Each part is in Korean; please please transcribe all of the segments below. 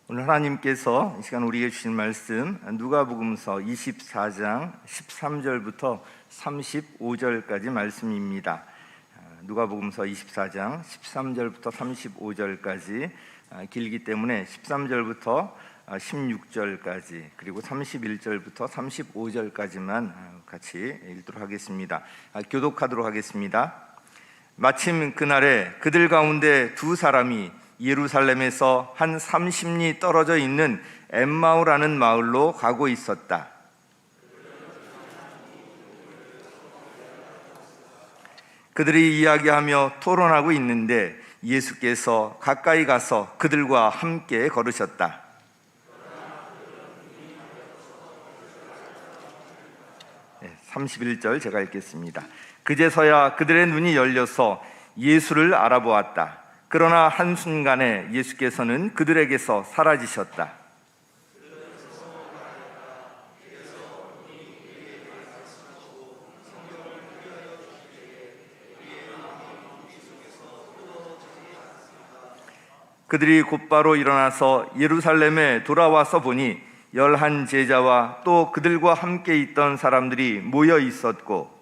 오늘 하나님께서 이 시간 우리에게 주신 말씀 누가복음서 24장 13절부터 35절까지 말씀입니다. 누가복음서 24장 13절부터 35절까지 길기 때문에 13절부터 16절까지 그리고 31절부터 35절까지만 같이 읽도록 하겠습니다. 교독하도록 하겠습니다. 마침 그날에 그들 가운데 두 사람이 예루살렘에서 한 30리 떨어져 있는 엠마오라는 마을로 가고 있었다. 그들이 이야기하며 토론하고 있는데 예수께서 가까이 가서 그들과 함께 걸으셨다. 네, 31절 제가 읽겠습니다. 그제서야 그들의 눈이 열려서 예수를 알아보았다. 그러나 한순간에 예수께서는 그들에게서 사라지셨다. 그들이 곧바로 일어나서 예루살렘에 돌아와서 보니 11 제자와 또 그들과 함께 있던 사람들이 모여 있었고,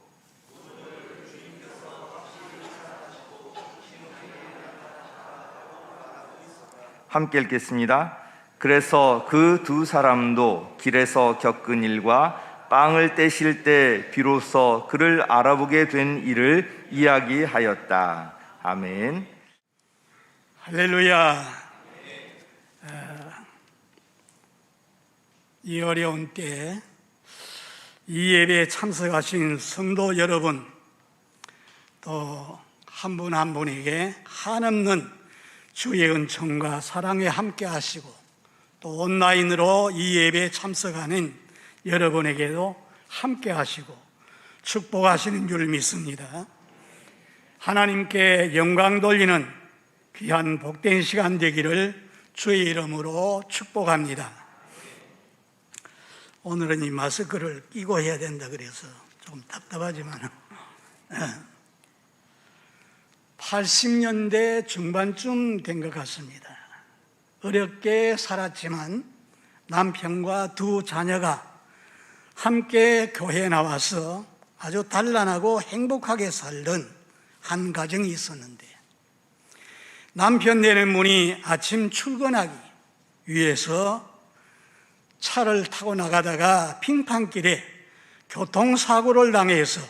함께 읽겠습니다. 그래서 그 두 사람도 길에서 겪은 일과 빵을 떼실 때 비로소 그를 알아보게 된 일을 이야기하였다. 아멘. 할렐루야. 이 어려운 때 이 예배에 참석하신 성도 여러분, 또 한 분 한 분에게 한없는 주의 은총과 사랑에 함께 하시고, 또 온라인으로 이 예배에 참석하는 여러분에게도 함께 하시고 축복하시는 줄 믿습니다. 하나님께 영광 돌리는 귀한 복된 시간 되기를 주의 이름으로 축복합니다. 오늘은 이 마스크를 끼고 해야 된다 그래서 좀 답답하지만 80년대 중반쯤 된 것 같습니다. 어렵게 살았지만 남편과 두 자녀가 함께 교회에 나와서 아주 단란하고 행복하게 살던 한 가정이 있었는데, 남편 되는 분이 아침 출근하기 위해서 차를 타고 나가다가 빙판길에 교통사고를 당해서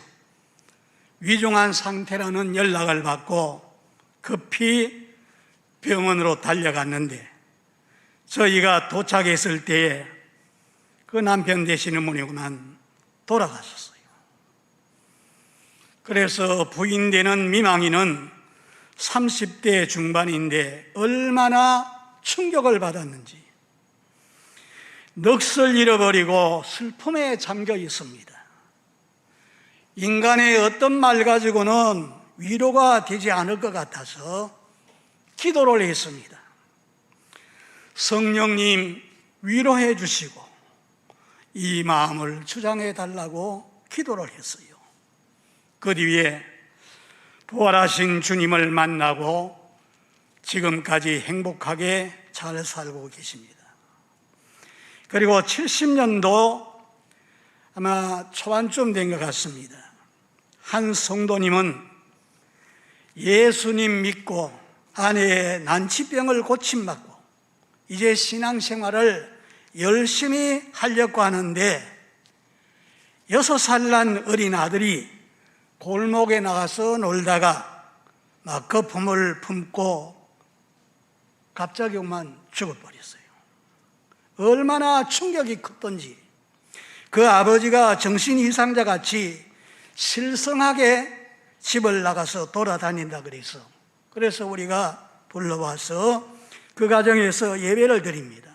위중한 상태라는 연락을 받고 급히 병원으로 달려갔는데, 저희가 도착했을 때에 그 남편 되시는 분이구만 돌아가셨어요. 그래서 부인 되는 미망이는 30대 중반인데 얼마나 충격을 받았는지 넋을 잃어버리고 슬픔에 잠겨 있습니다. 인간의 어떤 말 가지고는 위로가 되지 않을 것 같아서 기도를 했습니다. 성령님 위로해 주시고 이 마음을 주장해 달라고 기도를 했어요. 그 뒤에 부활하신 주님을 만나고 지금까지 행복하게 잘 살고 계십니다. 그리고 70년도 아마 초반쯤 된 것 같습니다. 한 성도님은 예수님 믿고 아내의 난치병을 고침받고 이제 신앙생활을 열심히 하려고 하는데 6살 난 어린 아들이 골목에 나가서 놀다가 막 거품을 품고 갑자기 그만 죽어버렸어요. 얼마나 충격이 컸던지 그 아버지가 정신 이상자같이 실성하게 집을 나가서 돌아다닌다 그래서 우리가 불러와서 그 가정에서 예배를 드립니다.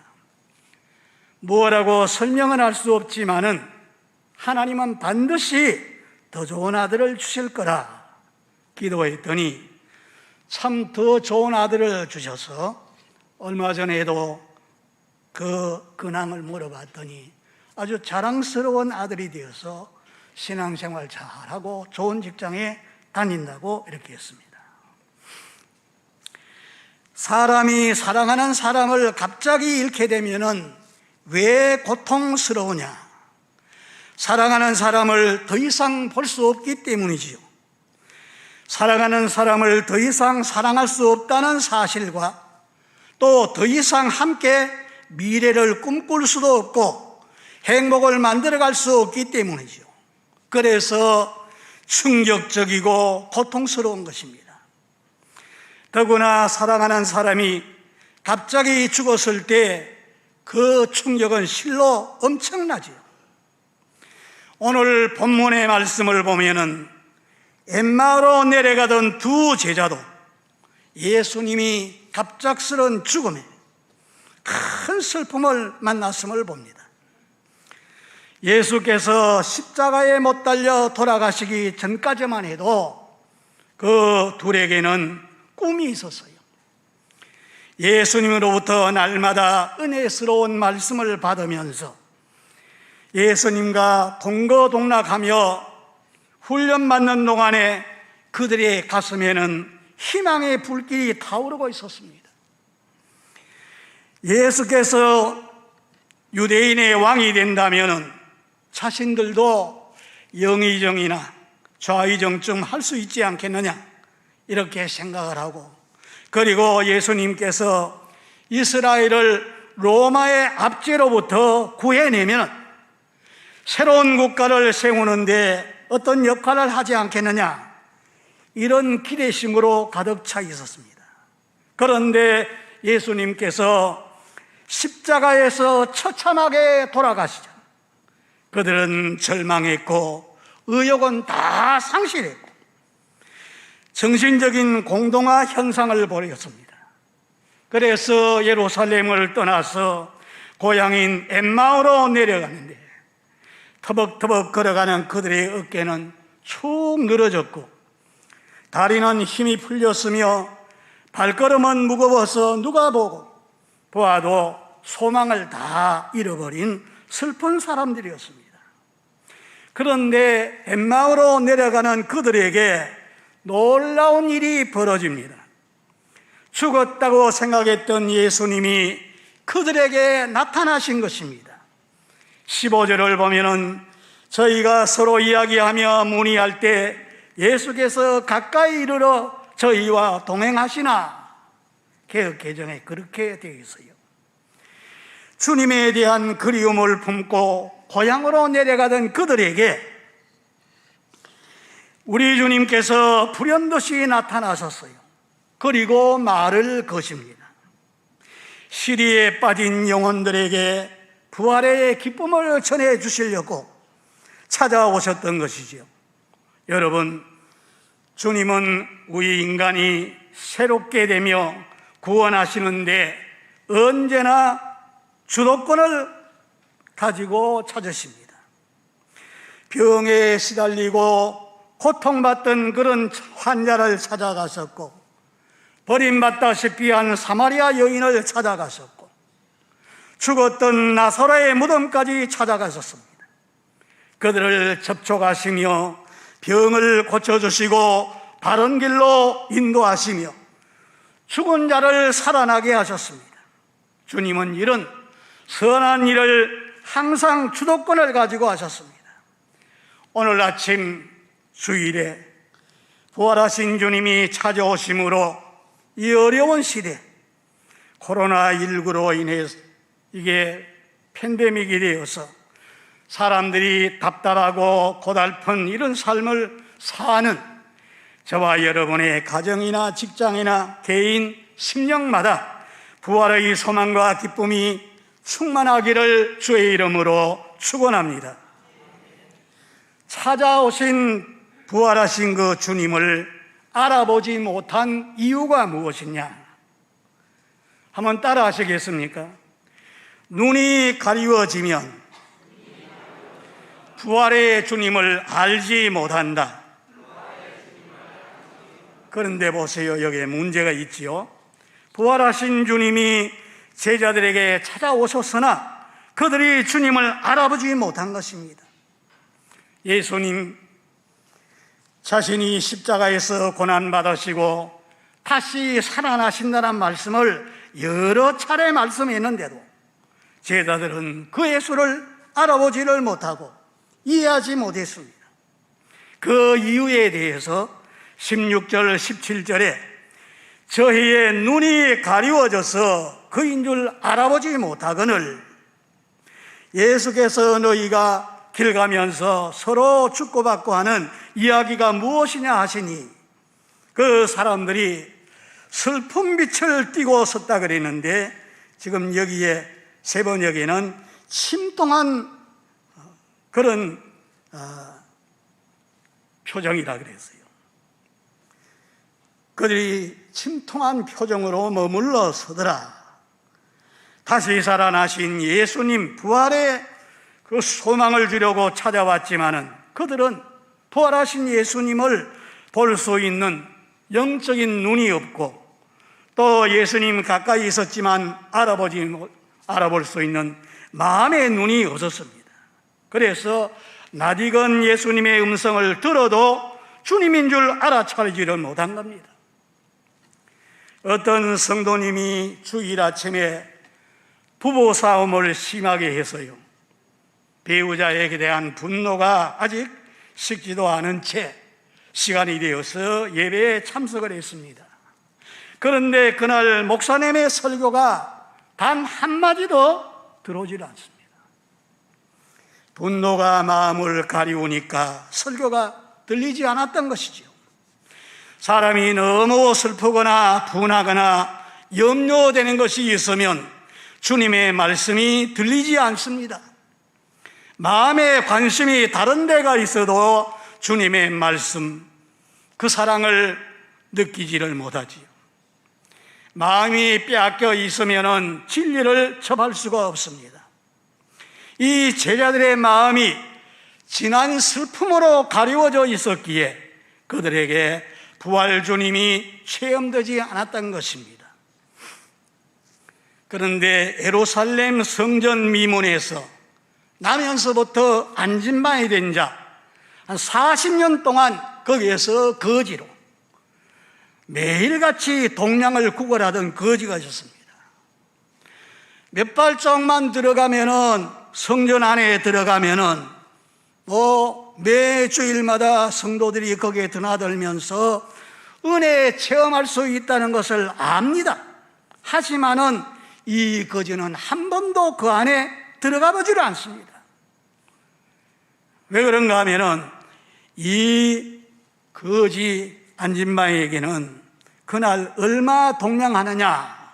뭐라고 설명은 할 수 없지만은 하나님은 반드시 더 좋은 아들을 주실 거라 기도했더니 참 더 좋은 아들을 주셔서 얼마 전에도 그 근황을 물어봤더니 아주 자랑스러운 아들이 되어서 신앙생활 잘하고 좋은 직장에 다닌다고 이렇게 했습니다. 사람이 사랑하는 사람을 갑자기 잃게 되면은 왜 고통스러우냐? 사랑하는 사람을 더 이상 볼 수 없기 때문이지요. 사랑하는 사람을 더 이상 사랑할 수 없다는 사실과 또 더 이상 함께 미래를 꿈꿀 수도 없고 행복을 만들어갈 수 없기 때문이죠. 그래서 충격적이고 고통스러운 것입니다. 더구나 사랑하는 사람이 갑자기 죽었을 때 그 충격은 실로 엄청나지요. 오늘 본문의 말씀을 보면은 엠마오로 내려가던 두 제자도 예수님이 갑작스런 죽음에 큰 슬픔을 만났음을 봅니다. 예수께서 십자가에 못 달려 돌아가시기 전까지만 해도 그 둘에게는 꿈이 있었어요. 예수님으로부터 날마다 은혜스러운 말씀을 받으면서 예수님과 동거동락하며 훈련받는 동안에 그들의 가슴에는 희망의 불길이 타오르고 있었습니다. 예수께서 유대인의 왕이 된다면 자신들도 영의정이나 좌의정 좀 할 수 있지 않겠느냐 이렇게 생각을 하고, 그리고 예수님께서 이스라엘을 로마의 압제로부터 구해내면 새로운 국가를 세우는데 어떤 역할을 하지 않겠느냐, 이런 기대심으로 가득 차 있었습니다. 그런데 예수님께서 십자가에서 처참하게 돌아가시자 그들은 절망했고 의욕은 다 상실했고 정신적인 공동화 현상을 벌였습니다. 그래서 예루살렘을 떠나서 고향인 엠마오로 내려가는데 터벅터벅 걸어가는 그들의 어깨는 축 늘어졌고 다리는 힘이 풀렸으며 발걸음은 무거워서 누가 보아도 소망을 다 잃어버린 슬픈 사람들이었습니다. 그런데 엠마오로 내려가는 그들에게 놀라운 일이 벌어집니다. 죽었다고 생각했던 예수님이 그들에게 나타나신 것입니다. 15절을 보면은 저희가 서로 이야기하며 문의할 때 예수께서 가까이 이르러 저희와 동행하시나, 개역 개정에 그렇게 되어 있어요. 주님에 대한 그리움을 품고 고향으로 내려가던 그들에게 우리 주님께서 불현듯이 나타나셨어요. 그리고 말을 거십니다. 시리에 빠진 영혼들에게 부활의 기쁨을 전해 주시려고 찾아오셨던 것이지요. 여러분, 주님은 우리 인간이 새롭게 되며 구원하시는데 언제나 주도권을 가지고 찾으십니다. 병에 시달리고 고통받던 그런 환자를 찾아가셨고, 버림받다시피 한 사마리아 여인을 찾아가셨고, 죽었던 나사로의 무덤까지 찾아가셨습니다. 그들을 접촉하시며 병을 고쳐주시고 바른 길로 인도하시며 죽은 자를 살아나게 하셨습니다. 주님은 이런 선한 일을 항상 주도권을 가지고 하셨습니다. 오늘 아침 주일에 부활하신 주님이 찾아오심으로 이 어려운 시대, 코로나19로 인해서 이게 팬데믹이 되어서 사람들이 답답하고 고달픈 이런 삶을 사는 저와 여러분의 가정이나 직장이나 개인 심령마다 부활의 소망과 기쁨이 충만하기를 주의 이름으로 축원합니다. 찾아오신 부활하신 그 주님을 알아보지 못한 이유가 무엇이냐? 한번 따라 하시겠습니까? 눈이 가리워지면 부활의 주님을 알지 못한다. 그런데 보세요, 여기에 문제가 있지요. 부활하신 주님이 제자들에게 찾아오셨으나 그들이 주님을 알아보지 못한 것입니다. 예수님 자신이 십자가에서 고난받으시고 다시 살아나신다는 말씀을 여러 차례 말씀했는데도 제자들은 그 예수를 알아보지를 못하고 이해하지 못했습니다. 그 이유에 대해서 16절, 17절에 저희의 눈이 가리워져서 그인 줄 알아보지 못하거늘 예수께서 너희가 길 가면서 서로 주고받고 하는 이야기가 무엇이냐 하시니 그 사람들이 슬픈 빛을 띠고 섰다 그랬는데 지금 여기에 세 번역에는 침통한 그런 표정이라 그랬어요. 그들이 침통한 표정으로 머물러 서더라. 다시 살아나신 예수님 부활의 그 소망을 주려고 찾아왔지만은 그들은 부활하신 예수님을 볼 수 있는 영적인 눈이 없고 또 예수님 가까이 있었지만 알아볼 수 있는 마음의 눈이 없었습니다. 그래서 낯익은 예수님의 음성을 들어도 주님인 줄 알아차리지를 못한 겁니다. 어떤 성도님이 주일 아침에 부부싸움을 심하게 해서요, 배우자에게 대한 분노가 아직 식지도 않은 채 시간이 되어서 예배에 참석을 했습니다. 그런데 그날 목사님의 설교가 단 한마디도 들어오질 않습니다. 분노가 마음을 가리우니까 설교가 들리지 않았던 것이죠. 사람이 너무 슬프거나 분하거나 염려되는 것이 있으면 주님의 말씀이 들리지 않습니다. 마음의 관심이 다른 데가 있어도 주님의 말씀, 그 사랑을 느끼지를 못하지요. 마음이 빼앗겨 있으면 진리를 접할 수가 없습니다. 이 제자들의 마음이 진한 슬픔으로 가리워져 있었기에 그들에게 부활 주님이 체험되지 않았던 것입니다. 그런데 예루살렘 성전 미문에서 나면서부터 안진방이 된 자, 한 40년 동안 거기에서 거지로 매일같이 동량을 구걸하던 거지가 있었습니다. 몇 발짝만 들어가면은, 성전 안에 들어가면은 매 주일마다 성도들이 거기에 드나들면서 은혜 체험할 수 있다는 것을 압니다. 하지만은 이 거지는 한 번도 그 안에 들어가 보지를 않습니다. 왜 그런가 하면은 이 거지 안진방에게는 그날 얼마 동량하느냐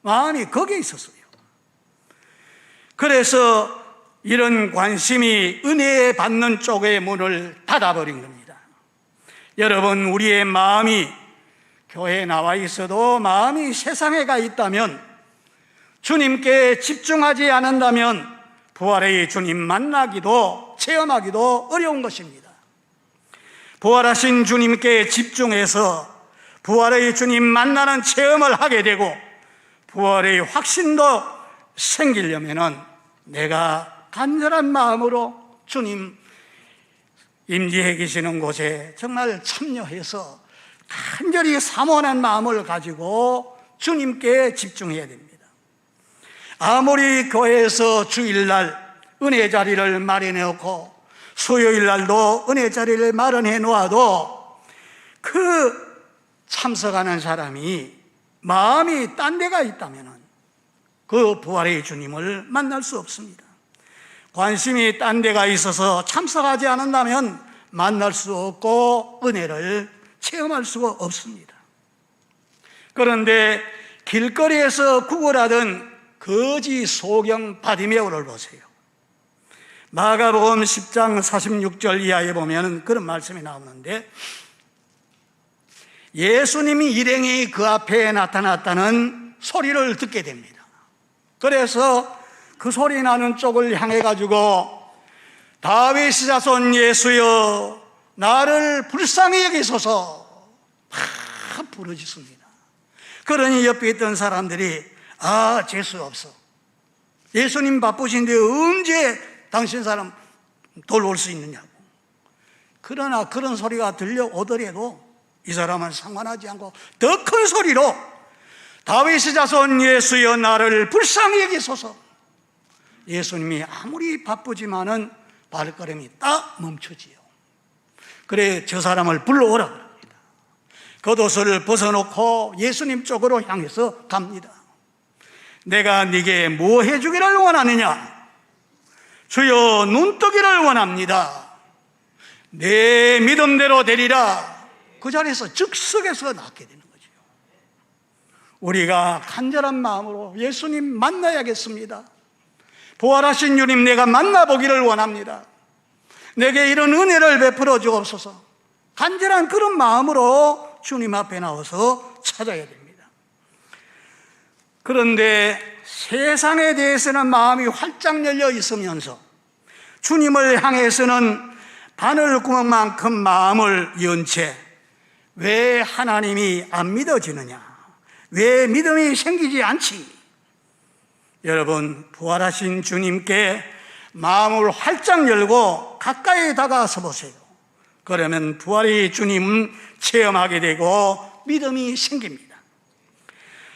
마음이 거기에 있었어요. 그래서 이런 관심이 은혜 받는 쪽의 문을 닫아버린 겁니다. 여러분, 우리의 마음이 교회에 나와 있어도 마음이 세상에 가 있다면, 주님께 집중하지 않는다면 부활의 주님 만나기도 체험하기도 어려운 것입니다. 부활하신 주님께 집중해서 부활의 주님 만나는 체험을 하게 되고 부활의 확신도 생기려면은 내가 간절한 마음으로 주님 임재해 계시는 곳에 정말 참여해서 간절히 사모하는 마음을 가지고 주님께 집중해야 됩니다. 아무리 교회에서 주일날 은혜 자리를 마련해 놓고 수요일날도 은혜 자리를 마련해 놓아도 그 참석하는 사람이 마음이 딴 데가 있다면 그 부활의 주님을 만날 수 없습니다. 관심이 딴 데가 있어서 참석하지 않는다면 만날 수 없고 은혜를 체험할 수가 없습니다. 그런데 길거리에서 구걸하던 거지 소경 바디메오를 보세요. 마가복음 10장 46절 이하에 보면 그런 말씀이 나오는데, 예수님이 일행이 그 앞에 나타났다는 소리를 듣게 됩니다. 그래서 그 소리 나는 쪽을 향해 가지고 다윗의 자손 예수여 나를 불쌍히 여기소서 막 부르짖습니다. 그러니 옆에 있던 사람들이 재수 없어, 예수님 바쁘신데 언제 당신 사람 돌볼 수 있느냐고. 그러나 그런 소리가 들려오더라도 이 사람은 상관하지 않고 더 큰 소리로 다윗의 자손 예수여 나를 불쌍히 여기소서. 예수님이 아무리 바쁘지만은 발걸음이 딱 멈추지요. 그래 저 사람을 불러오라 그럽니다. 겉옷을 벗어놓고 예수님 쪽으로 향해서 갑니다. 내가 네게 뭐 해주기를 원하느냐? 주여 눈뜨기를 원합니다. 내 믿음대로 되리라. 그 자리에서 즉석에서 낫게 되는 거죠. 우리가 간절한 마음으로 예수님 만나야겠습니다. 부활하신 주님 내가 만나보기를 원합니다. 내게 이런 은혜를 베풀어 주옵소서. 간절한 그런 마음으로 주님 앞에 나와서 찾아야 됩니다. 그런데 세상에 대해서는 마음이 활짝 열려 있으면서 주님을 향해서는 바늘구멍만큼 마음을 연 채 왜 하나님이 안 믿어지느냐? 왜 믿음이 생기지 않지? 여러분, 부활하신 주님께 마음을 활짝 열고 가까이 다가서 보세요. 그러면 부활의 주님은 체험하게 되고 믿음이 생깁니다.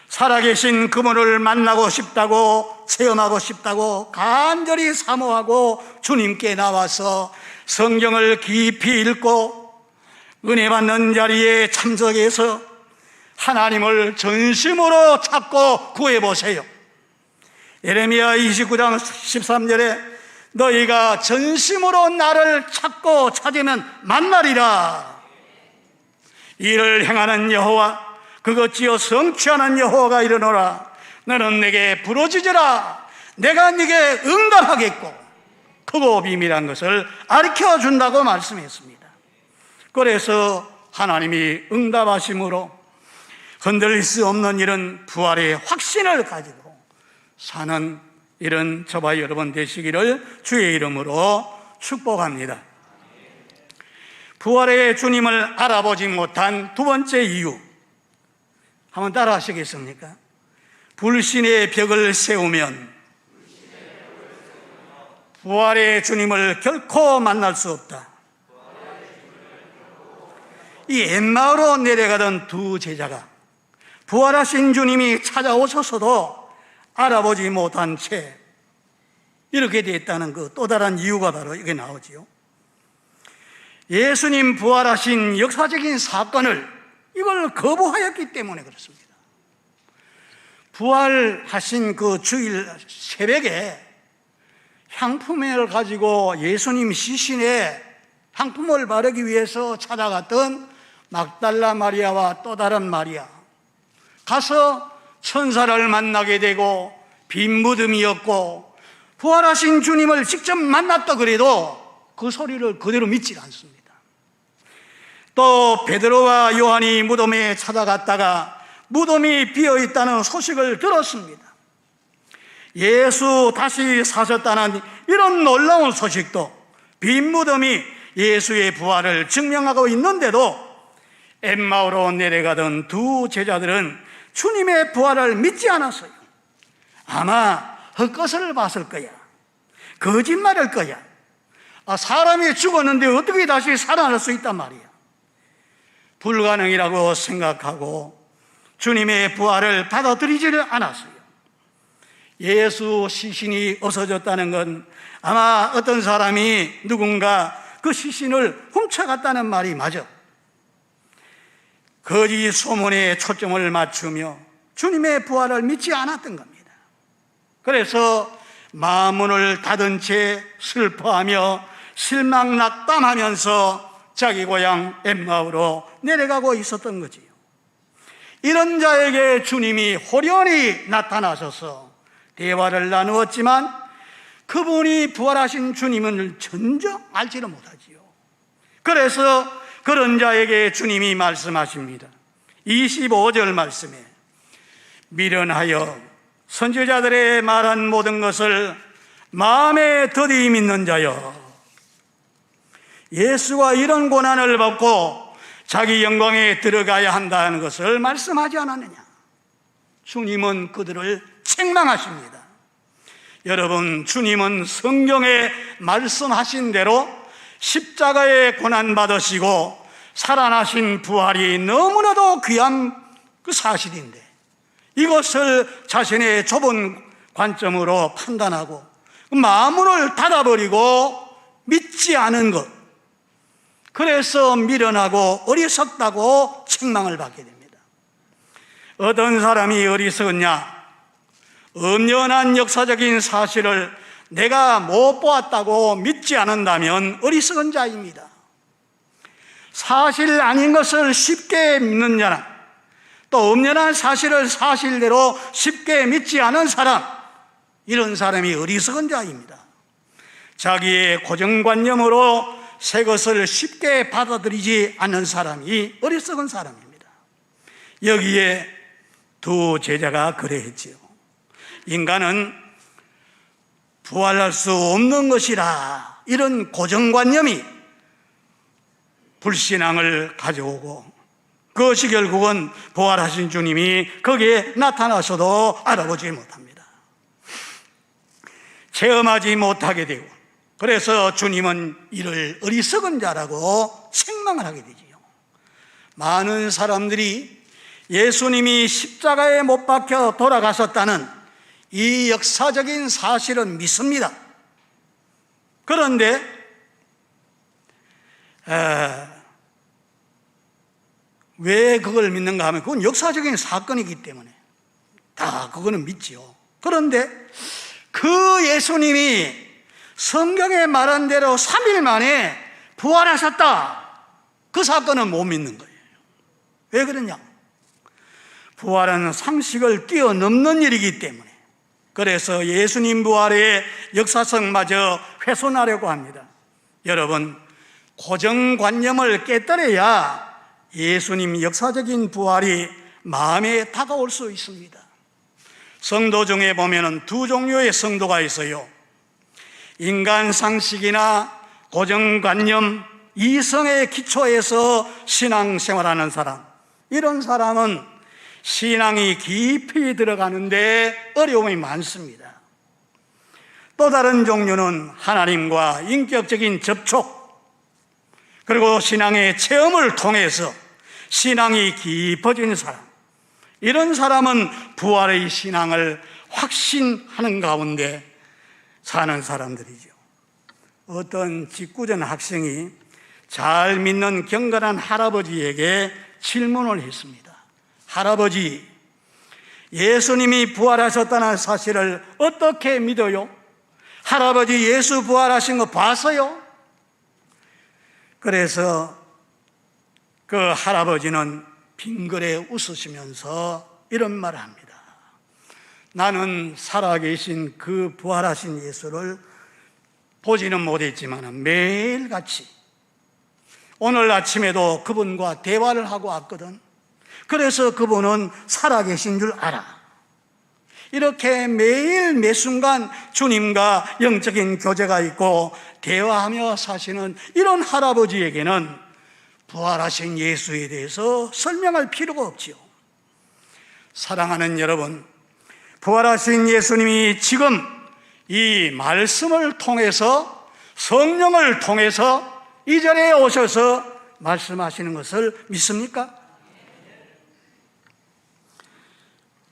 살아계신 그분을 만나고 싶다고, 체험하고 싶다고 간절히 사모하고 주님께 나와서 성경을 깊이 읽고 은혜 받는 자리에 참석해서 하나님을 전심으로 찾고 구해보세요. 예레미야 29장 13절에 너희가 전심으로 나를 찾고 찾으면 만나리라. 이를 행하는 여호와, 그것지요 성취하는 여호와가 이르노라. 너는 내게 부르짖으라. 내가 네게 응답하겠고 크고 비밀한 것을 가르쳐준다고 말씀했습니다. 그래서 하나님이 응답하심으로 흔들릴 수 없는 이런 부활의 확신을 가지고 사는 이런 저와 여러분 되시기를 주의 이름으로 축복합니다. 부활의 주님을 알아보지 못한 두 번째 이유, 한번 따라 하시겠습니까? 불신의 벽을 세우면 부활의 주님을 결코 만날 수 없다. 이 엠마오로 내려가던 두 제자가 부활하신 주님이 찾아오셔서도 알아보지 못한 채 이렇게 됐다는 그 또 다른 이유가 바로 이게 나오지요. 예수님 부활하신 역사적인 사건을 이걸 거부하였기 때문에 그렇습니다. 부활하신 그 주일 새벽에 향품을 가지고 예수님 시신에 향품을 바르기 위해서 찾아갔던 막달라 마리아와 또 다른 마리아, 가서 천사를 만나게 되고 빈 무덤이었고 부활하신 주님을 직접 만났다 그래도 그 소리를 그대로 믿지 않습니다. 또 베드로와 요한이 무덤에 찾아갔다가 무덤이 비어있다는 소식을 들었습니다. 예수 다시 사셨다는 이런 놀라운 소식도, 빈 무덤이 예수의 부활을 증명하고 있는데도 엠마오로 내려가던 두 제자들은 주님의 부활을 믿지 않았어요. 아마 헛것을 봤을 거야, 거짓말일 거야. 사람이 죽었는데 어떻게 다시 살아날 수 있단 말이야. 불가능이라고 생각하고 주님의 부활을 받아들이지를 않았어요. 예수 시신이 없어졌다는 건 아마 어떤 사람이 누군가 그 시신을 훔쳐갔다는 말이 맞아. 거짓 소문에 초점을 맞추며 주님의 부활을 믿지 않았던 겁니다. 그래서 마음문을 닫은 채 슬퍼하며 실망 낙담하면서 자기 고향 엠마오로 내려가고 있었던 거지요. 이런 자에게 주님이 호련히 나타나셔서 대화를 나누었지만 그분이 부활하신 주님을 전혀 알지를 못하지요. 그래서 그런 자에게 주님이 말씀하십니다. 25절 말씀에 미련하여 선지자들의 말한 모든 것을 마음에 더디 믿는 자여, 예수가 이런 고난을 받고 자기 영광에 들어가야 한다는 것을 말씀하지 않았느냐? 주님은 그들을 책망하십니다. 여러분, 주님은 성경에 말씀하신 대로 십자가에 고난 받으시고 살아나신 부활이 너무나도 귀한 그 사실인데 이것을 자신의 좁은 관점으로 판단하고 마음을 닫아버리고 믿지 않은 것, 그래서 미련하고 어리석다고 책망을 받게 됩니다. 어떤 사람이 어리석었냐? 엄연한 역사적인 사실을 내가 못 보았다고 믿지 않는다면 어리석은 자입니다. 사실 아닌 것을 쉽게 믿는 자는, 또 엄연한 사실을 사실대로 쉽게 믿지 않은 사람, 이런 사람이 어리석은 자입니다. 자기의 고정관념으로 새 것을 쉽게 받아들이지 않는 사람이 어리석은 사람입니다. 여기에 두 제자가 그래했지요. 인간은 부활할 수 없는 것이라, 이런 고정관념이 불신앙을 가져오고 그것이 결국은 부활하신 주님이 거기에 나타나셔도 알아보지 못합니다. 체험하지 못하게 되고, 그래서 주님은 이를 어리석은 자라고 책망을 하게 되지요. 많은 사람들이 예수님이 십자가에 못 박혀 돌아가셨다는 이 역사적인 사실은 믿습니다. 그런데 왜 그걸 믿는가 하면 그건 역사적인 사건이기 때문에 다 그거는 믿지요. 그런데 그 예수님이 성경에 말한 대로 3일 만에 부활하셨다, 그 사건은 못 믿는 거예요. 왜 그러냐? 부활은 상식을 뛰어넘는 일이기 때문에. 그래서 예수님 부활의 역사성마저 훼손하려고 합니다. 여러분, 고정관념을 깨뜨려야 예수님 역사적인 부활이 마음에 다가올 수 있습니다. 성도 중에 보면 두 종류의 성도가 있어요. 인간 상식이나 고정관념, 이성의 기초에서 신앙생활하는 사람, 이런 사람은 신앙이 깊이 들어가는데 어려움이 많습니다. 또 다른 종류는 하나님과 인격적인 접촉, 그리고 신앙의 체험을 통해서 신앙이 깊어진 사람, 이런 사람은 부활의 신앙을 확신하는 가운데 사는 사람들이죠. 어떤 직구전 학생이 잘 믿는 경건한 할아버지에게 질문을 했습니다. 할아버지, 예수님이 부활하셨다는 사실을 어떻게 믿어요? 할아버지, 예수 부활하신 거 봤어요? 그래서 그 할아버지는 빙그레 웃으시면서 이런 말을 합니다. 나는 살아계신 그 부활하신 예수를 보지는 못했지만 매일같이 오늘 아침에도 그분과 대화를 하고 왔거든. 그래서 그분은 살아계신 줄 알아. 이렇게 매일 매순간 주님과 영적인 교제가 있고 대화하며 사시는 이런 할아버지에게는 부활하신 예수에 대해서 설명할 필요가 없지요. 사랑하는 여러분, 부활하신 예수님이 지금 이 말씀을 통해서, 성령을 통해서 이 자리에 오셔서 말씀하시는 것을 믿습니까?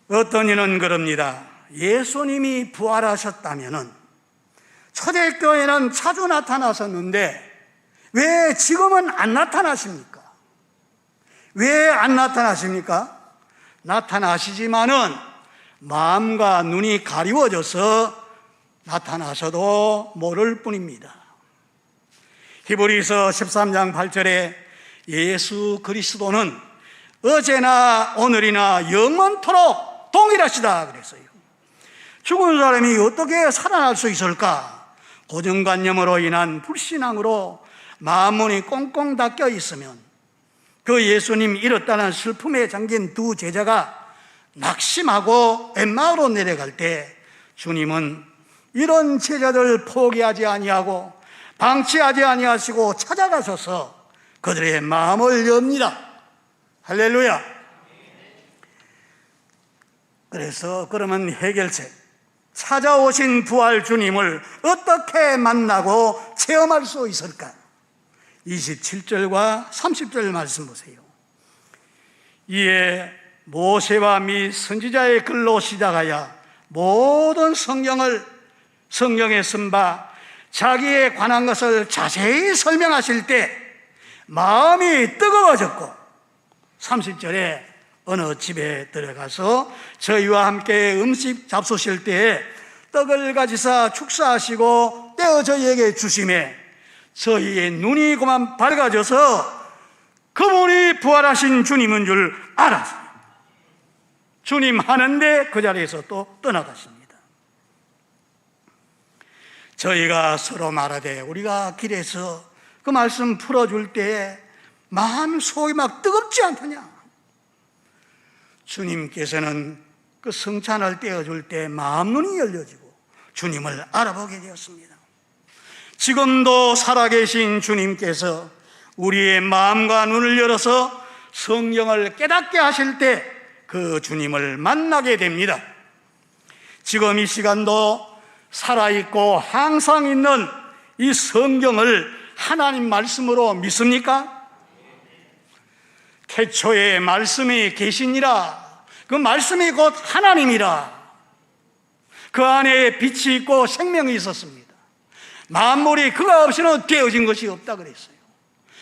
어떤 이는 그럽니다. 예수님이 부활하셨다면 초대교회는 자주 나타나셨는데 왜 지금은 안 나타나십니까? 왜 안 나타나십니까? 나타나시지만은 마음과 눈이 가리워져서 나타나셔도 모를 뿐입니다. 히브리서 13장 8절에 예수 그리스도는 어제나 오늘이나 영원토록 동일하시다 그랬어요. 죽은 사람이 어떻게 살아날 수 있을까? 고정관념으로 인한 불신앙으로 마음문이 꽁꽁 닫혀 있으면 그 예수님 잃었다는 슬픔에 잠긴 두 제자가 낙심하고 엠마오로 내려갈 때 주님은 이런 제자들 포기하지 아니하고 방치하지 아니하시고 찾아가셔서 그들의 마음을 엽니다. 할렐루야. 그래서 그러면 해결책, 찾아오신 부활 주님을 어떻게 만나고 체험할 수 있을까? 27절과 30절 말씀 보세요. 이에 모세와 및 선지자의 글로 시작하여 모든 성경에 쓴 바 자기에 관한 것을 자세히 설명하실 때 마음이 뜨거워졌고 30절에 어느 집에 들어가서 저희와 함께 음식 잡수실 때에 떡을 가지사 축사하시고 떼어 저희에게 주시매 저희의 눈이 그만 밝아져서 그분이 부활하신 주님인 줄 알았어요. 주님 하는데 그 자리에서 또 떠나가십니다. 저희가 서로 말하되 우리가 길에서 그 말씀 풀어줄 때에 마음속이 막 뜨겁지 않더냐. 주님께서는 그 성찬을 떼어줄 때 마음 눈이 열려지고 주님을 알아보게 되었습니다. 지금도 살아계신 주님께서 우리의 마음과 눈을 열어서 성경을 깨닫게 하실 때 그 주님을 만나게 됩니다. 지금 이 시간도 살아있고 항상 있는 이 성경을 하나님 말씀으로 믿습니까? 태초에 말씀이 계시니라. 그 말씀이 곧 하나님이라. 그 안에 빛이 있고 생명이 있었습니다. 만물이 그가 없이는 되어진 것이 없다 그랬어요.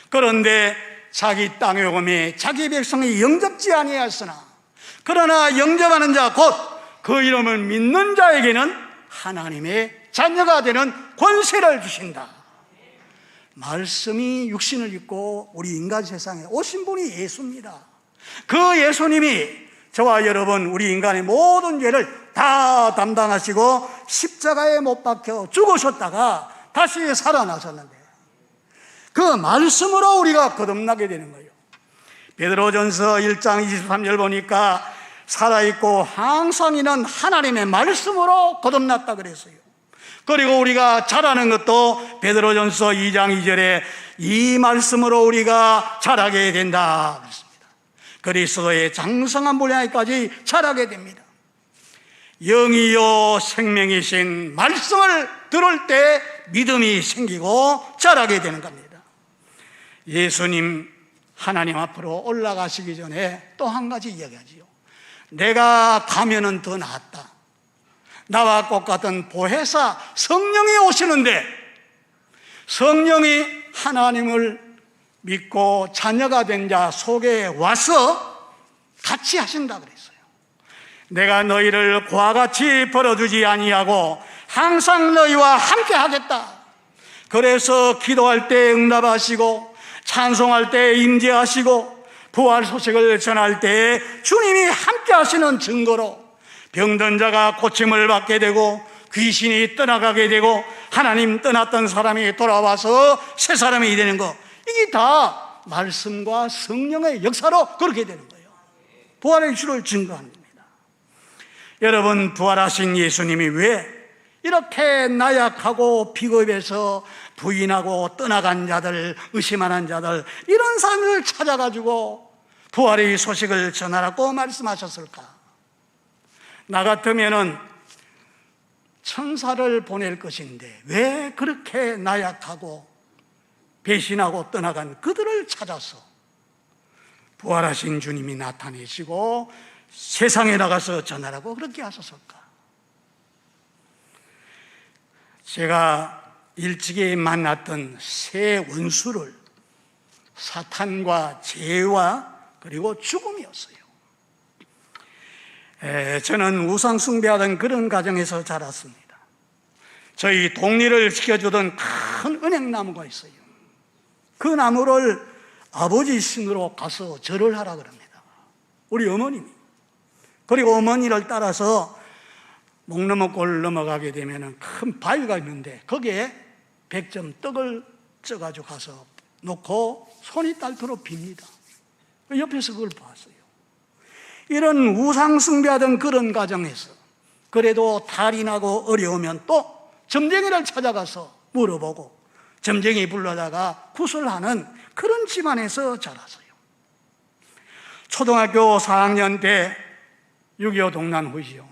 그런데 자기 땅에 오매 자기 백성이 영접지 아니하였으나 그러나 영접하는 자 곧 그 이름을 믿는 자에게는 하나님의 자녀가 되는 권세를 주신다. 말씀이 육신을 입고 우리 인간 세상에 오신 분이 예수입니다. 그 예수님이 저와 여러분 우리 인간의 모든 죄를 다 담당하시고 십자가에 못 박혀 죽으셨다가 다시 살아나셨는데 그 말씀으로 우리가 거듭나게 되는 거예요. 베드로전서 1장 23절 보니까 살아있고 항상 있는 하나님의 말씀으로 거듭났다 그랬어요. 그리고 우리가 자라는 것도 베드로전서 2장 2절에 이 말씀으로 우리가 자라게 된다 그랬습니다. 그리스도의 장성한 분량까지 자라게 됩니다. 영이요 생명이신 말씀을 들을 때 믿음이 생기고 자라게 되는 겁니다. 예수님 하나님 앞으로 올라가시기 전에 또 한 가지 이야기하지요. 내가 가면은 더 낫다. 나와 똑같은 보혜사 성령이 오시는데 성령이 하나님을 믿고 자녀가 된 자 속에 와서 같이 하신다 그랬어요. 내가 너희를 그와 같이 버려두지 아니하고 항상 너희와 함께 하겠다. 그래서 기도할 때 응답하시고 찬송할 때 임재하시고 부활 소식을 전할 때 주님이 함께 하시는 증거로 병든 자가 고침을 받게 되고 귀신이 떠나가게 되고 하나님 떠났던 사람이 돌아와서 새 사람이 되는 거, 이게 다 말씀과 성령의 역사로 그렇게 되는 거예요. 부활의 이슈를 증거하는 겁니다. 여러분, 부활하신 예수님이 왜 이렇게 나약하고 비겁해서 부인하고 떠나간 자들, 의심하는 자들, 이런 사람을 찾아가지고 부활의 소식을 전하라고 말씀하셨을까? 나 같으면은 천사를 보낼 것인데 왜 그렇게 나약하고 배신하고 떠나간 그들을 찾아서 부활하신 주님이 나타내시고 세상에 나가서 전하라고 그렇게 하셨을까? 제가 일찍이 만났던 세 원수를 사탄과 죄와 그리고 죽음이었어요. 저는 우상 숭배하던 그런 가정에서 자랐습니다. 저희 동리를 지켜주던 큰 은행나무가 있어요. 그 나무를 아버지 신으로 가서 절을 하라 그럽니다. 우리 어머님이. 그리고 어머니를 따라서 목넘어골 넘어가게 되면 큰 바위가 있는데 거기에 100점 떡을 쪄가지고 가서 놓고 손이 닳도록 빕니다. 옆에서 그걸 봤어요. 이런 우상숭배하던 그런 가정에서 그래도 탈이 나고 어려우면 또 점쟁이를 찾아가서 물어보고 점쟁이 불러다가 구슬하는 그런 집안에서 자랐어요. 초등학교 4학년 때 6.25 동란 후이요.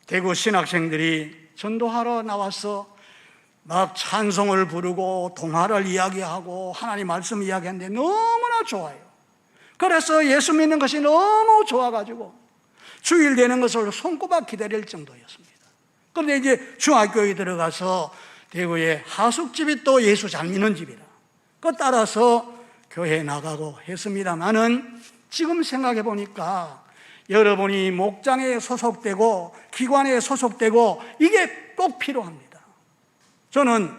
대구 신학생들이 전도하러 나와서 막 찬송을 부르고 동화를 이야기하고 하나님 말씀 이야기하는데 너무나 좋아요. 그래서 예수 믿는 것이 너무 좋아가지고 주일 되는 것을 손꼽아 기다릴 정도였습니다. 그런데 이제 중학교에 들어가서 대구에 하숙집이 또 예수 잘 믿는 집이라 그 따라서 교회에 나가고 했습니다마는 지금 생각해 보니까 여러분이 목장에 소속되고 기관에 소속되고 이게 꼭 필요합니다. 저는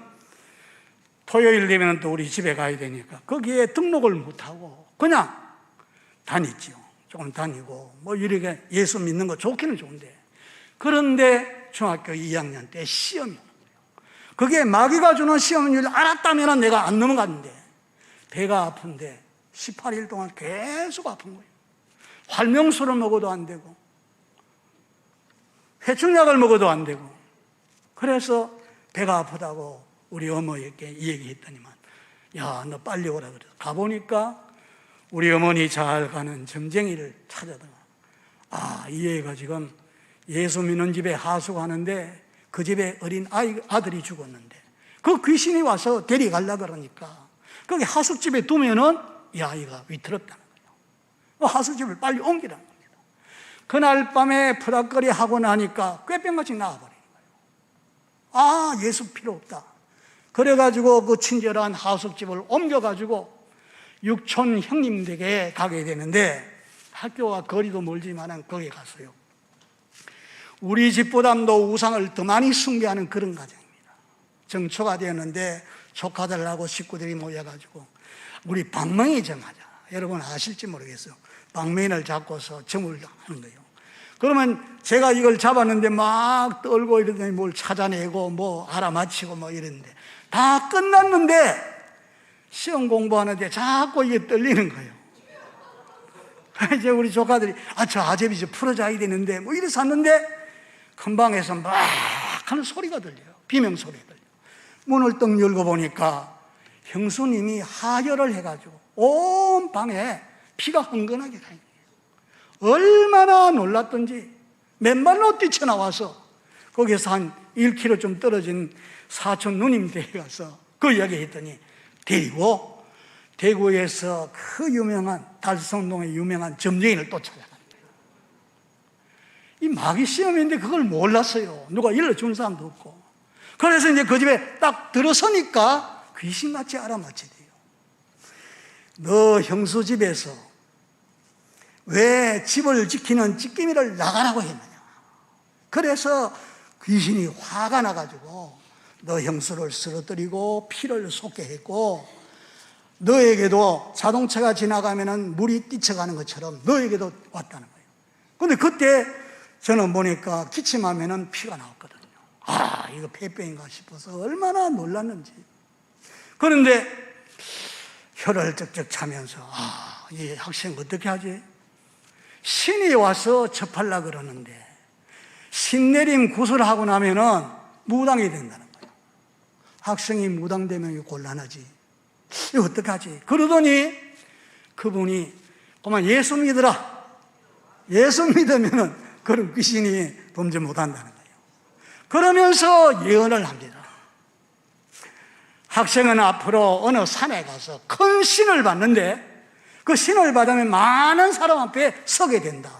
토요일 되면 또 우리 집에 가야 되니까 거기에 등록을 못하고 그냥 다녔죠. 조금 다니고 뭐 이렇게 예수 믿는 거 좋기는 좋은데, 그런데 중학교 2학년 때 시험이 오는 거예요. 그게 마귀가 주는 시험인 줄 알았다면 내가 안 넘어갔는데 배가 아픈데 18일 동안 계속 아픈 거예요. 활명수를 먹어도 안 되고 회충약을 먹어도 안 되고, 그래서 배가 아프다고 우리 어머니께 얘기했더니만 야, 너 빨리 오라 그래. 가보니까 우리 어머니 잘 가는 점쟁이를 찾아다가 이 애가 지금 예수 믿는 집에 하숙하는데 그 집에 어린 아들이 죽었는데 그 귀신이 와서 데려가려고 그러니까 거기 하숙집에 두면은 이 아이가 위태롭다는 거예요. 그 하숙집을 빨리 옮기라는 겁니다. 그날 밤에 푸닥거리 하고 나니까 꾀병같이 나와버려요. 예수 필요 없다. 그래가지고 그 친절한 하숙집을 옮겨가지고 육촌 형님 댁에 가게 되는데 학교와 거리도 멀지만 거기 갔어요. 우리 집보다도 우상을 더 많이 숭배하는 그런 가정입니다. 정초가 되었는데 조카들하고 식구들이 모여가지고 우리 방망이 정하자. 여러분 아실지 모르겠어요. 방망이를 잡고서 점을 하는 거예요. 그러면 제가 이걸 잡았는데 막 떨고 이러더니 뭘 찾아내고 뭐 알아맞히고 뭐 이랬는데 다 끝났는데 시험 공부하는데 자꾸 이게 떨리는 거예요. 이제 우리 조카들이 저 아재비 이제 풀어줘야 되는데 뭐 이래서 샀는데 큰 방에서 막 하는 소리가 들려요. 비명소리가 들려요. 문을 떡 열고 보니까 형수님이 하혈을 해가지고 온 방에 피가 흥건하게 가 있는 거예요. 얼마나 놀랐던지 맨발로 뛰쳐나와서 거기서 한 1km 좀 떨어진 사촌 누님 댁에 가서 그 이야기 했더니 데리고 대구에서 그 유명한 달성동의 유명한 점쟁이를 또 찾아갑니다. 이 마귀 시험인데 그걸 몰랐어요. 누가 일러준 사람도 없고. 그래서 이제 그 집에 딱 들어서니까 귀신같이 알아맞히대요. 너 형수 집에서 왜 집을 지키는 찌끼미를 나가라고 했느냐. 그래서 귀신이 화가 나가지고 너 형수를 쓰러뜨리고 피를 쏟게 했고, 너에게도 자동차가 지나가면 물이 뛰쳐가는 것처럼 너에게도 왔다는 거예요. 근데 그때 저는 보니까 기침하면 피가 나왔거든요. 이거 폐병인가 싶어서 얼마나 놀랐는지. 그런데 혀를 쩍쩍 차면서 이 학생 어떻게 하지? 신이 와서 접하려고 그러는데 신내림 구슬하고 나면은 무당이 된다는 거예요. 학생이 무당되면 곤란하지. 이거 어떡하지? 그러더니 그분이 그만 예수 믿으라. 예수 믿으면은 그런 귀신이 범죄 못한다는 거예요. 그러면서 예언을 합니다. 학생은 앞으로 어느 산에 가서 큰 신을 받는데 그 신을 받으면 많은 사람 앞에 서게 된다.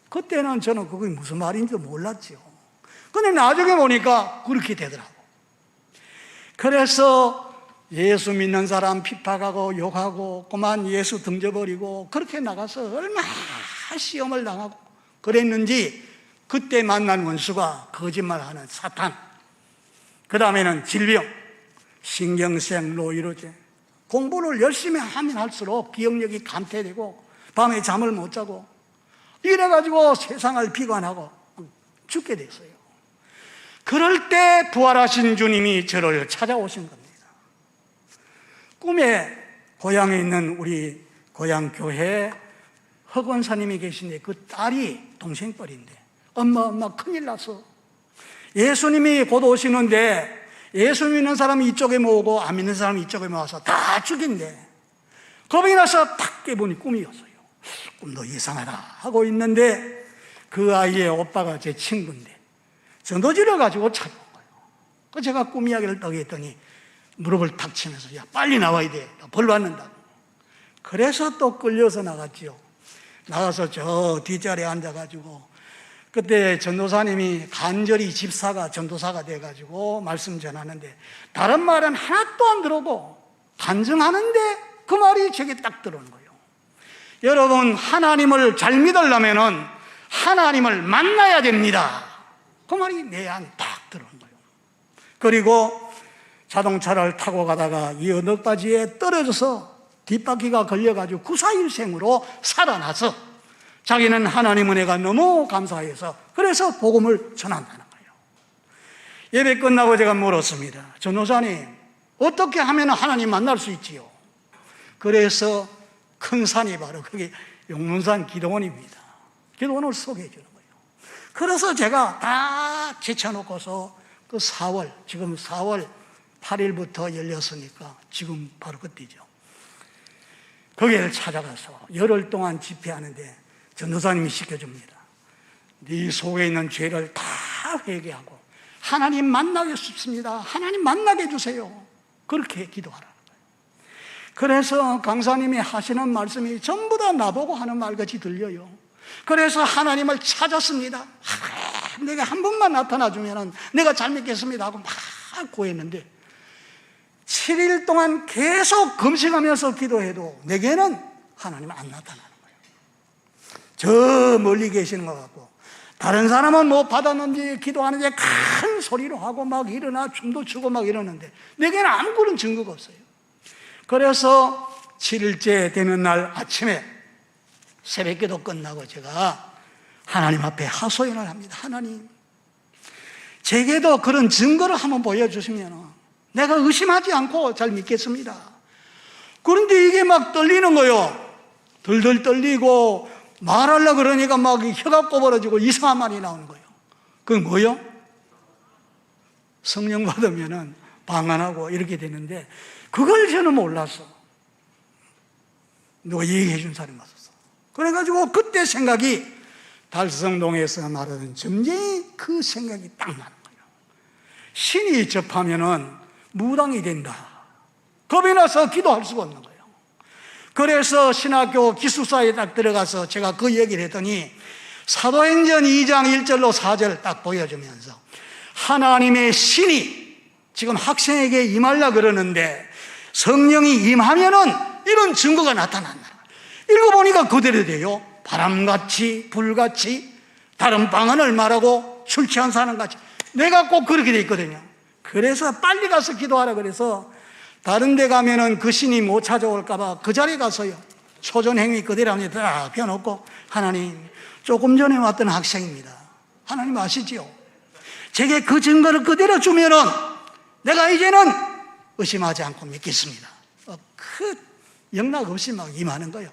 그때는 저는 그게 무슨 말인지 몰랐죠. 근데 나중에 보니까 그렇게 되더라고. 그래서 예수 믿는 사람 핍박하고 욕하고 그만 예수 던져버리고 그렇게 나가서 얼마나 시험을 당하고 그랬는지, 그때 만난 원수가 거짓말하는 사탄, 그 다음에는 질병, 신경성 노이로제, 공부를 열심히 하면 할수록 기억력이 감퇴되고 밤에 잠을 못 자고 이래가지고 세상을 비관하고 죽게 됐어요. 그럴 때 부활하신 주님이 저를 찾아오신 겁니다. 꿈에 고향에 있는 우리 고향 교회에 허 권사님이 계신데 그 딸이 동생뻘인데 엄마 큰일 났어. 예수님이 곧 오시는데 예수 믿는 사람이 이쪽에 모으고 안 믿는 사람이 이쪽에 모아서 다 죽인대. 겁이 나서 탁 깨보니 꿈이었어요. 꿈도 이상하다 하고 있는데 그 아이의 오빠가 제 친구인데 전도지를 가지고 찾아온 거예요. 그 제가 꿈 이야기를 딱 했더니 무릎을 탁 치면서 야 빨리 나와야 돼. 벌 받는다고. 그래서 또 끌려서 나갔지요. 나가서 저 뒷자리에 앉아가지고 그때 전도사님이 간절히 집사가 전도사가 돼가지고 말씀 전하는데 다른 말은 하나도 안 들어오고 간증하는데 그 말이 제게 딱 들어오는 거예요. 여러분 하나님을 잘 믿으려면은 하나님을 만나야 됩니다. 그 말이 내 안에 딱 들어오는 거예요. 그리고 자동차를 타고 가다가 이 언덕바지에 떨어져서 뒷바퀴가 걸려가지고 구사일생으로 살아나서 자기는 하나님 은혜가 너무 감사해서 그래서 복음을 전한다는 거예요. 예배 끝나고 제가 물었습니다. 전도사님 어떻게 하면 하나님 만날 수 있지요? 그래서 큰 산이 바로 그게 용문산 기도원입니다. 기도원을 소개해 주는 거예요. 그래서 제가 다 제쳐놓고서 그 4월 지금 4월 8일부터 열렸으니까 지금 바로 그때죠. 거기를 찾아가서 열흘 동안 집회하는데 전도사님이 시켜줍니다. 네 속에 있는 죄를 다 회개하고 하나님 만나고 싶습니다. 하나님 만나게 해주세요. 그렇게 기도하라는 거예요. 그래서 강사님이 하시는 말씀이 전부 다 나보고 하는 말같이 들려요. 그래서 하나님을 찾았습니다. 내가 한 번만 나타나주면 내가 잘 믿겠습니다 하고 막 구했는데 7일 동안 계속 금식하면서 기도해도 내게는 하나님은 안 나타나는 거예요. 저 멀리 계시는 것 같고 다른 사람은 뭐 받았는지 기도하는데 큰 소리로 하고 막 일어나 춤도 추고 막 이러는데 내게는 아무런 증거가 없어요. 그래서 7일째 되는 날 아침에 새벽기도 끝나고 제가 하나님 앞에 하소연을 합니다. 하나님 제게도 그런 증거를 한번 보여주시면 내가 의심하지 않고 잘 믿겠습니다. 그런데 이게 막 떨리는 거요. 덜덜 떨리고 말하려고 그러니까 막 혀가 꼬부러지고 이상한 말이 나오는 거예요. 그게 뭐요? 성령 받으면은 방언하고 이렇게 되는데 그걸 저는 몰랐어. 누가 얘기해 준 사람이 왔었어. 그래가지고 그때 생각이 달성동에서 말하는 점쟁이 그 생각이 딱 나는 거예요. 신이 접하면은 무당이 된다. 겁이 나서 기도할 수가 없는 거예요. 그래서 신학교 기숙사에 딱 들어가서 제가 그 얘기를 했더니 사도행전 2장 1절로 4절 딱 보여주면서 하나님의 신이 지금 학생에게 임하려 그러는데 성령이 임하면은 이런 증거가 나타난다. 읽어보니까 그대로 돼요. 바람같이 불같이 다른 방언을 말하고 술 취한 사람같이 내가 꼭 그렇게 돼 있거든요. 그래서 빨리 가서 기도하라 그래서 다른 데 가면은 그 신이 못 찾아올까봐 그 자리에 가서요. 초전행위 그대로 딱 펴놓고 하나님 조금 전에 왔던 학생입니다. 하나님 아시지요? 제게 그 증거를 그대로 주면은 내가 이제는 의심하지 않고 믿겠습니다. 그 영락 없이 막 임하는 거예요.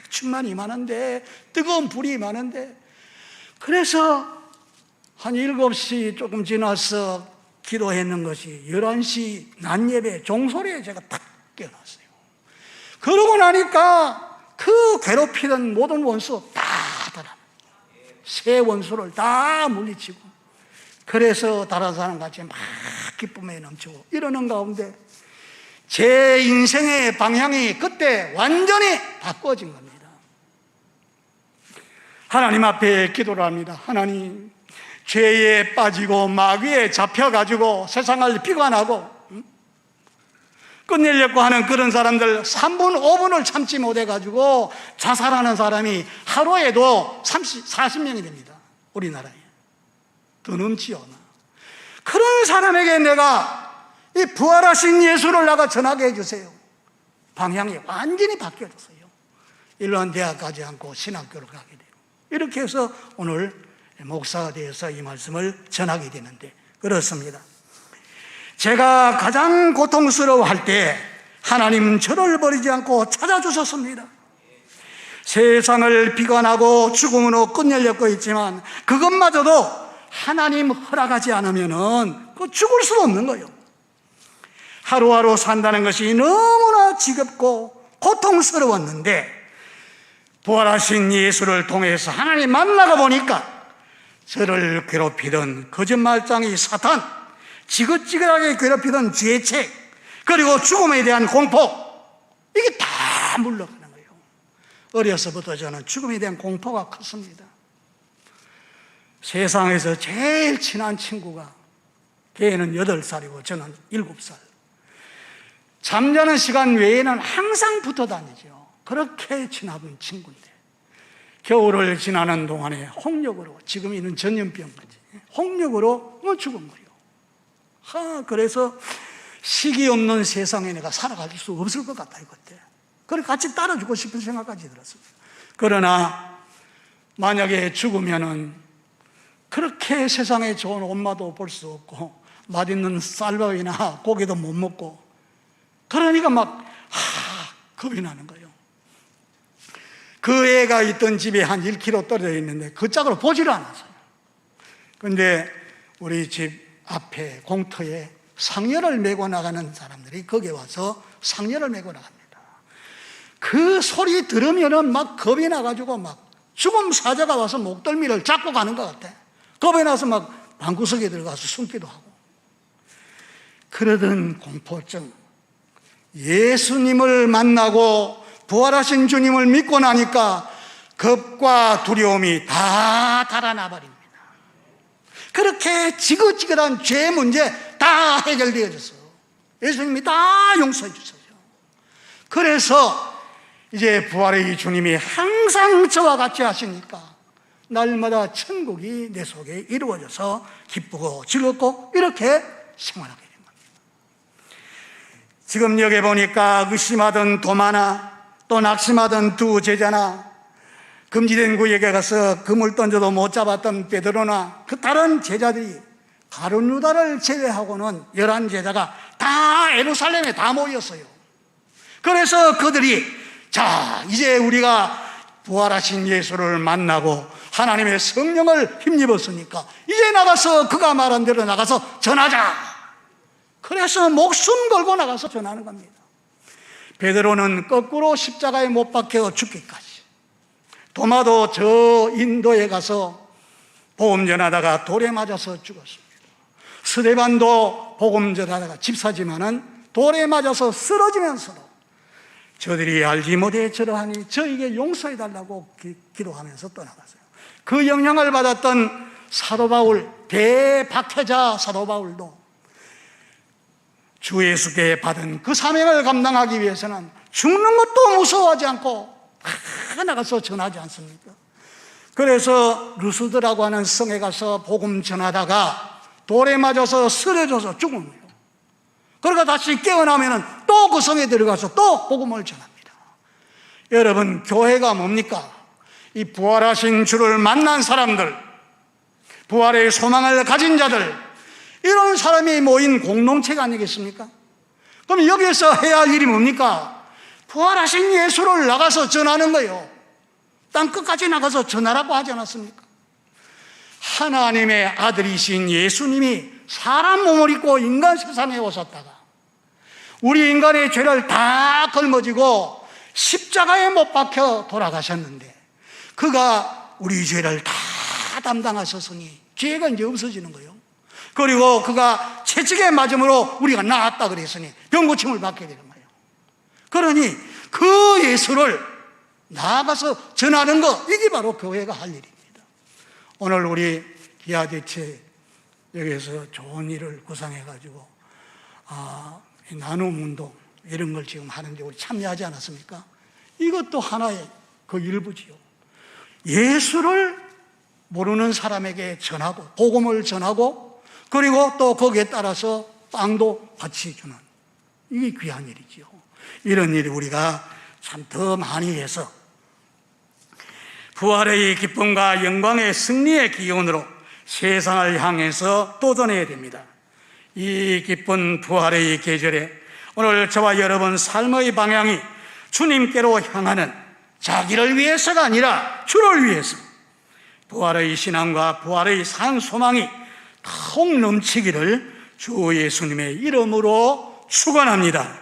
춤만 임하는데 뜨거운 불이 임하는데 그래서 한 7시 조금 지나서 기도했는 것이 11시 낮 예배 종소리에 제가 탁 깨어났어요. 그러고 나니까 그 괴롭히던 모든 원수 다 달아. 새 원수를 다 물리치고 그래서 다른 사람 같이 막 기쁨에 넘치고 이러는 가운데 제 인생의 방향이 그때 완전히 바꿔진 겁니다. 하나님 앞에 기도를 합니다. 하나님 죄에 빠지고 마귀에 잡혀가지고 세상을 비관하고 끝내려고 하는 그런 사람들 3분 5분을 참지 못해가지고 자살하는 사람이 하루에도 40명이 됩니다. 우리나라에 더 넘지요. 그런 사람에게 내가 이 부활하신 예수를 내가 전하게 해주세요. 방향이 완전히 바뀌어졌어요. 일반 대학 가지 않고 신학교를 가게 돼요. 이렇게 해서 오늘 목사가 되어서 이 말씀을 전하게 되는데 그렇습니다. 제가 가장 고통스러워할 때 하나님 저를 버리지 않고 찾아주셨습니다. 세상을 비관하고 죽음으로 끝내려고 했지만 그것마저도 하나님 허락하지 않으면은 그 죽을 수도 없는 거예요. 하루하루 산다는 것이 너무나 지겹고 고통스러웠는데 부활하신 예수를 통해서 하나님 만나가 보니까 저를 괴롭히던 거짓말장이 사탄, 지긋지긋하게 괴롭히던 죄책, 그리고 죽음에 대한 공포, 이게 다 물러가는 거예요. 어려서부터 저는 죽음에 대한 공포가 컸습니다. 세상에서 제일 친한 친구가, 걔는 8살이고 저는 7살. 잠자는 시간 외에는 항상 붙어 다니죠. 그렇게 친한 친구인데 겨울을 지나는 동안에 홍역으로, 지금 있는 전염병까지 홍역으로 죽은 거예요. 그래서 식이 없는 세상에 내가 살아갈 수 없을 것 같아요, 그때. 그래서 같이 따라주고 싶은 생각까지 들었습니다. 그러나 만약에 죽으면은 그렇게 세상에 좋은 엄마도 볼 수 없고 맛있는 쌀밥이나 고기도 못 먹고, 그러니까 막 겁이 나는 거예요. 그 애가 있던 집에 한 1km 떨어져 있는데 그 짝으로 보지를 않았어요. 그런데 우리 집 앞에 공터에 상여를 메고 나가는 사람들이 거기에 와서 상여를 메고 나갑니다. 그 소리 들으면은 막 겁이 나가지고 막 죽음 사자가 와서 목덜미를 잡고 가는 것 같아. 겁이 나서 막 방구석에 들어가서 숨기도 하고. 그러던 공포증, 예수님을 만나고 부활하신 주님을 믿고 나니까 겁과 두려움이 다 달아나 버립니다. 그렇게 지긋지긋한 죄 문제 다 해결되어졌어요. 예수님이 다 용서해 주셔요. 그래서 이제 부활의 주님이 항상 저와 같이 하시니까 날마다 천국이 내 속에 이루어져서 기쁘고 즐겁고 이렇게 생활하게 된 겁니다. 지금 여기 보니까 의심하던 도마나 또 낙심하던 두 제자나 금지된 구역에 가서 금을 던져도 못 잡았던 베드로나 그 다른 제자들이 가룟 유다를 제외하고는 11제자가 다 예루살렘에 다 모였어요. 그래서 그들이 자, 이제 우리가 부활하신 예수를 만나고 하나님의 성령을 힘입었으니까 이제 나가서 그가 말한 대로 나가서 전하자. 그래서 목숨 걸고 나가서 전하는 겁니다. 베드로는 거꾸로 십자가에 못 박혀 죽기까지, 도마도 저 인도에 가서 복음 전하다가 돌에 맞아서 죽었습니다. 스데반도 복음 전하다가 집사지만은 돌에 맞아서 쓰러지면서도 저들이 알지 못해 저러하니 저에게 용서해 달라고 기도하면서 떠나갔어요. 그 영향을 받았던 사도 바울, 대박해자 사도 바울도 주 예수께 받은 그 사명을 감당하기 위해서는 죽는 것도 무서워하지 않고 다 나가서 전하지 않습니까? 그래서 루스드라고 하는 성에 가서 복음 전하다가 돌에 맞아서 쓰러져서 죽은 거예요. 그러니까 다시 깨어나면 또 그 성에 들어가서 또 복음을 전합니다. 여러분, 교회가 뭡니까? 이 부활하신 주를 만난 사람들, 부활의 소망을 가진 자들, 이런 사람이 모인 공동체가 아니겠습니까? 그럼 여기에서 해야 할 일이 뭡니까? 부활하신 예수를 나가서 전하는 거예요. 땅 끝까지 나가서 전하라고 하지 않았습니까? 하나님의 아들이신 예수님이 사람 몸을 입고 인간 세상에 오셨다가 우리 인간의 죄를 다 걸머지고 십자가에 못 박혀 돌아가셨는데 그가 우리 죄를 다 담당하셨으니 죄가 이제 없어지는 거예요. 그리고 그가 채찍에 맞음으로 우리가 나았다 그랬으니 병고침을 받게 되는 거예요. 그러니 그 예수를 나아가서 전하는 것, 이게 바로 교회가 할 일입니다. 오늘 우리 기아대체 여기에서 좋은 일을 구상해가지고 나눔 운동 이런 걸 지금 하는데 우리 참여하지 않았습니까? 이것도 하나의 그 일부지요. 예수를 모르는 사람에게 전하고 복음을 전하고 그리고 또 거기에 따라서 빵도 같이 주는, 이게 귀한 일이지요. 이런 일이 우리가 참 더 많이 해서 부활의 기쁨과 영광의 승리의 기운으로 세상을 향해서 도전해야 됩니다. 이 기쁜 부활의 계절에 오늘 저와 여러분 삶의 방향이 주님께로 향하는, 자기를 위해서가 아니라 주를 위해서 부활의 신앙과 부활의 산 소망이 통 넘치기를 주 예수님의 이름으로 축원합니다.